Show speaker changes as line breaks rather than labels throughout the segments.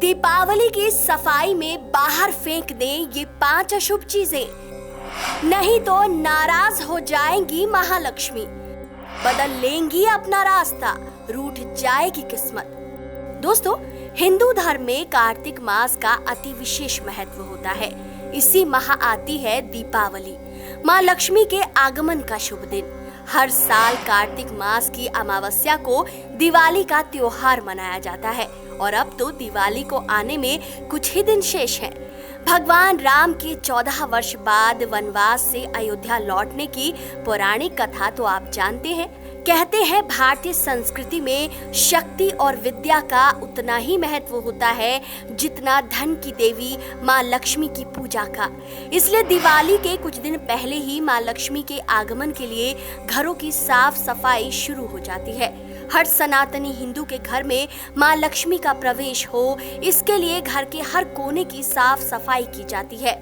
दीपावली की सफाई में बाहर फेंक दें ये 5 अशुभ चीजें, नहीं तो नाराज हो जाएंगी महालक्ष्मी, बदल लेंगी अपना रास्ता, रूठ जाएगी किस्मत। दोस्तों, हिंदू धर्म में कार्तिक मास का अति विशेष महत्व होता है। इसी माह आती है दीपावली, माँ लक्ष्मी के आगमन का शुभ दिन। हर साल कार्तिक मास की अमावस्या को दिवाली का त्योहार मनाया जाता है और अब तो दिवाली को आने में कुछ ही दिन शेष हैं। भगवान राम के 14 वर्ष बाद वनवास से अयोध्या लौटने की पौराणिक कथा तो आप जानते हैं। कहते हैं भारतीय संस्कृति में शक्ति और विद्या का उतना ही महत्व होता है जितना धन की देवी माँ लक्ष्मी की पूजा का। इसलिए दिवाली के कुछ दिन पहले ही माँ लक्ष्मी के आगमन के लिए घरों की साफ सफाई शुरू हो जाती है। हर सनातनी हिंदू के घर में माँ लक्ष्मी का प्रवेश हो, इसके लिए घर के हर कोने की साफ सफाई की जाती है,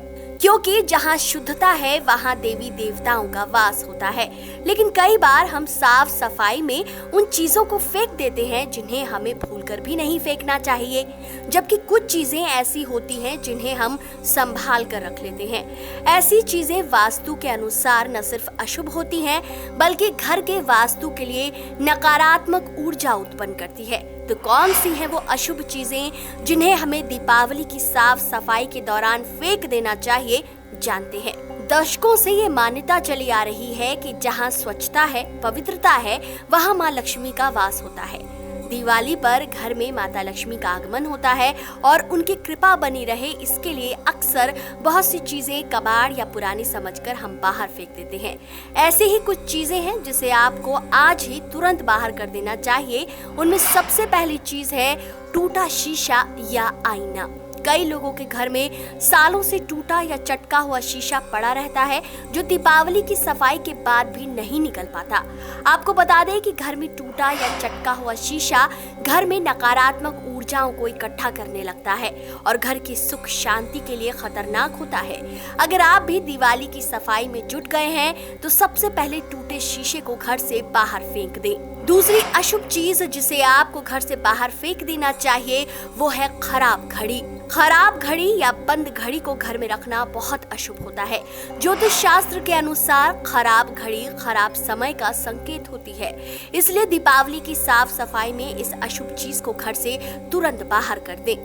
क्योंकि जहाँ शुद्धता है वहाँ देवी देवताओं का वास होता है। लेकिन कई बार हम साफ सफाई में उन चीजों को फेंक देते हैं जिन्हें हमें भूलकर भी नहीं फेंकना चाहिए, जबकि कुछ चीजें ऐसी होती हैं जिन्हें हम संभाल कर रख लेते हैं। ऐसी चीजें वास्तु के अनुसार न सिर्फ अशुभ होती हैं, बल्कि घर के वास्तु के लिए नकारात्मक ऊर्जा उत्पन्न करती है। तो कौन सी हैं वो अशुभ चीजें जिन्हें हमें दीपावली की साफ सफाई के दौरान फेंक देना चाहिए, जानते हैं। दशकों से ये मान्यता चली आ रही है कि जहाँ स्वच्छता है, पवित्रता है, वहाँ माँ लक्ष्मी का वास होता है। दिवाली पर घर में माता लक्ष्मी का आगमन होता है और उनकी कृपा बनी रहे, इसके लिए अक्सर बहुत सी चीजें कबाड़ या पुरानी समझकर हम बाहर फेंक देते हैं। ऐसे ही कुछ चीजें हैं जिसे आपको आज ही तुरंत बाहर कर देना चाहिए। उनमें सबसे पहली चीज है टूटा शीशा या आईना। कई लोगों के घर में सालों से टूटा या चटका हुआ शीशा पड़ा रहता है, जो दीपावली की सफाई के बाद भी नहीं निकल पाता। आपको बता दें कि घर में टूटा या चटका हुआ शीशा घर में नकारात्मक ऊर्जाओं को इकट्ठा करने लगता है और घर की सुख शांति के लिए खतरनाक होता है। अगर आप भी दिवाली की सफाई में जुट गए हैं तो सबसे पहले टूटे शीशे को घर से बाहर फेंक दें। दूसरी अशुभ चीज जिसे आपको घर से बाहर फेंक देना चाहिए वो है खराब घड़ी। खराब घड़ी या बंद घड़ी को घर में रखना बहुत अशुभ होता है। ज्योतिष शास्त्र के अनुसार खराब घड़ी खराब समय का संकेत होती है, इसलिए दीपावली की साफ सफाई में इस अशुभ चीज को घर से तुरंत बाहर कर दें।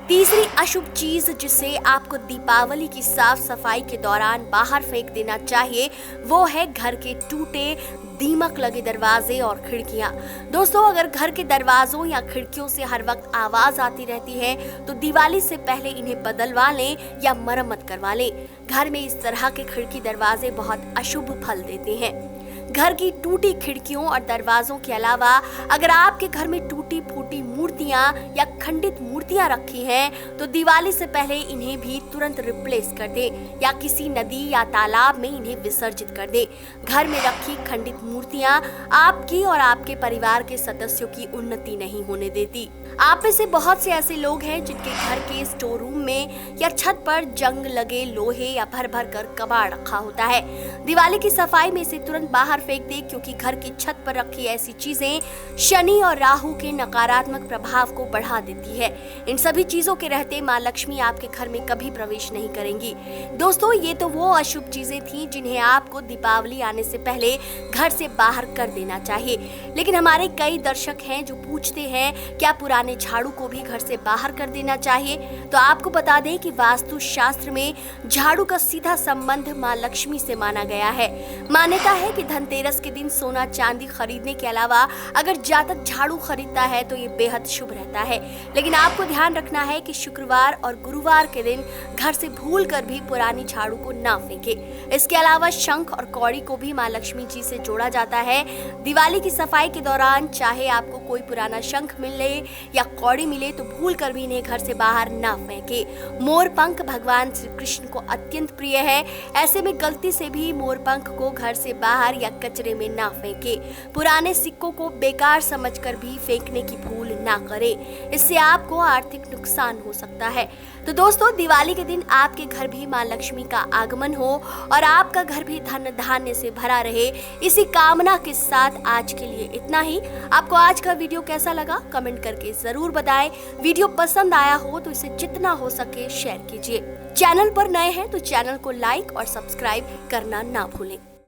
तीसरी अशुभ चीज जिसे आपको दीपावली की साफ सफाई के दौरान बाहर फेंक देना चाहिए वो है घर के टूटे दीमक लगे दरवाजे और खिड़कियां। दोस्तों, अगर घर के दरवाजों या खिड़कियों से हर वक्त आवाज आती रहती है तो दिवाली से पहले इन्हें बदलवा लें या मरम्मत करवा लें। घर में इस तरह के खिड़की दरवाजे बहुत अशुभ फल देते हैं। घर की टूटी खिड़कियों और दरवाजों के अलावा अगर आपके घर में टूटी फूटी मूर्तियां या खंडित मूर्तियां रखी हैं तो दिवाली से पहले इन्हें भी तुरंत रिप्लेस कर दें या किसी नदी या तालाब में इन्हें विसर्जित कर दें। घर में रखी खंडित मूर्तियां आपकी और आपके परिवार के सदस्यों की उन्नति नहीं होने देती। आप में से बहुत से ऐसे लोग हैं जिनके घर के स्टोर रूम में या छत पर जंग लगे लोहे या भर भर कर कबाड़ रखा होता है। दिवाली की सफाई में इसे तुरंत बाहर फेंक दे, क्योंकि घर की छत पर रखी ऐसी चीजें शनि और राहु के नकारात्मक प्रभाव को बढ़ा देती है। इन सभी चीजों के रहते माँ लक्ष्मी आपके घर में कभी प्रवेश नहीं करेंगी। दोस्तों, ये तो वो अशुभ चीजें थी जिन्हें आपको दीपावली आने से पहले घर से बाहर कर देना चाहिए। लेकिन हमारे कई दर्शक हैं जो पूछते हैं क्या पुराने झाड़ू को भी घर से बाहर कर देना चाहिए। तो आपको बता दें कि वास्तु शास्त्र में झाड़ू का सीधा संबंध माँ लक्ष्मी से माना गया है। मान्यता है कि धनतेरस के दिन सोना चांदी खरीदने के अलावा अगर जातक झाड़ू खरीदता है तो ये बेहद शुभ रहता है। लेकिन आपको ध्यान रखना है कि शुक्रवार और गुरुवार के दिन घर से भूल कर भी पुरानी झाड़ू को ना फेंके। इसके अलावा शंख और कौड़ी को भी माँ लक्ष्मी जी से जोड़ा जाता है। दिवाली की सफाई के दौरान चाहे आपको कोई पुराना शंख मिले या कौड़ी मिले तो भूल कर भी इन्हें घर से बाहर ना फेंके। मोर पंख भगवान श्री कृष्ण को अत्यंत प्रिय है, ऐसे में गलती से भी मोर पंख को घर से बाहर या कचरे में ना फेंके। पुराने सिक्कों को बेकार समझकर भी फेंकने की भूल ना करें, इससे आपको आर्थिक नुकसान हो सकता है। तो दोस्तों, दिवाली के दिन आपके घर भी माँ लक्ष्मी का आगमन हो और आपका घर भी धन धान्य से भरा रहे, इसी कामना के साथ आज के लिए इतना ही। आपको आज का वीडियो कैसा लगा कमेंट करके जरूर बताएं। वीडियो पसंद आया हो तो इसे जितना हो सके शेयर कीजिए। चैनल पर नए हैं तो चैनल को लाइक और सब्सक्राइब करना ना भूलें।